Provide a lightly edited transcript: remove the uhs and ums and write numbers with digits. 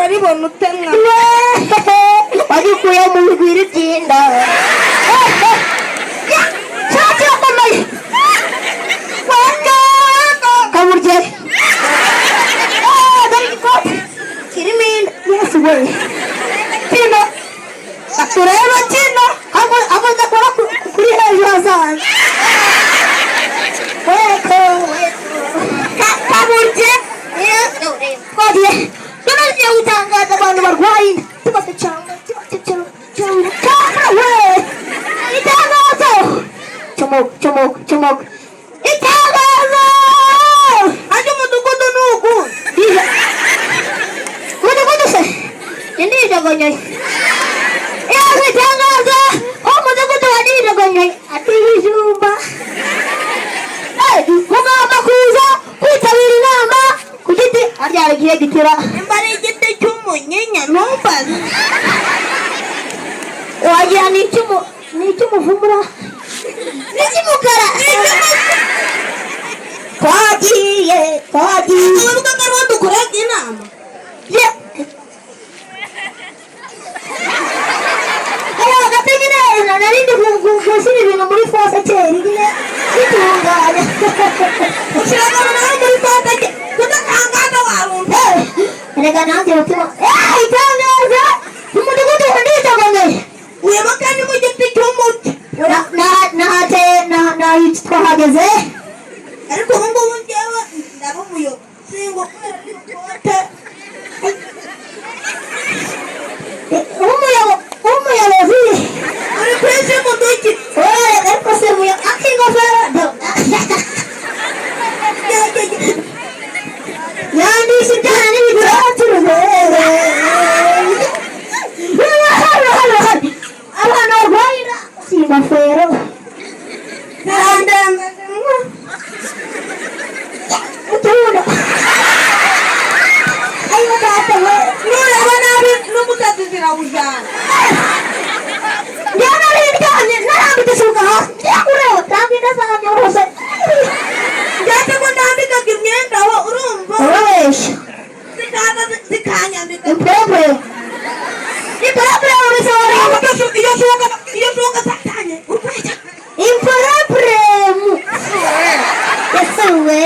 uraribona utemwa wagikuye mu bigwiri by'inda cyacyo mamaye kaburye dore igikote kirimo inda yesu we kino tureba kino abuze kuba kuri hejuru hazaza kaburye twagiye tunagiye gutangaza abantu barwaye tubaze cyangwa we itangazo cumuka itangazo ajya umudugudu nugu umudugudu se indijogonyoye yaje itangazo umudugudu wa ndijogonyoye ati ibijumba mugomba kuza kwitabira inama ku giti aryara igihe gitira imbare igiti cy'umunyinya numbaze wagira ni icy'umuvumura n'icy'umukara twagiye uvuga ko ariho dukorera inama hagati nyine narindi gushyira ibintu muri fose kera nyine bitunganya ushyira abantu nawe muri fose kudatangaza warumva reka nanjye mutima itangaza umudugudu ndijogonyoye uyemo kandi mu giti cy'umuti twahageze ariko ubu ngubu njyewe ndaba umuyobozi singukora ikote umuyobozi uri kwisi mu duki ariko se akingofero yandisha ibyana n'ibitaturuze abana barwaye si ingofero utubuno ayo data we nureba nabi n'umutatu zirawujyana njyana n'iryamye narambitse isuka hasi ntiyakureho cyangwa indazahamye hose njyate ngo ndambikaga imyenda aho urumva urabesha zikaza zikanyambika impepure ubisohora iyo shuka satanye impepure yesuwe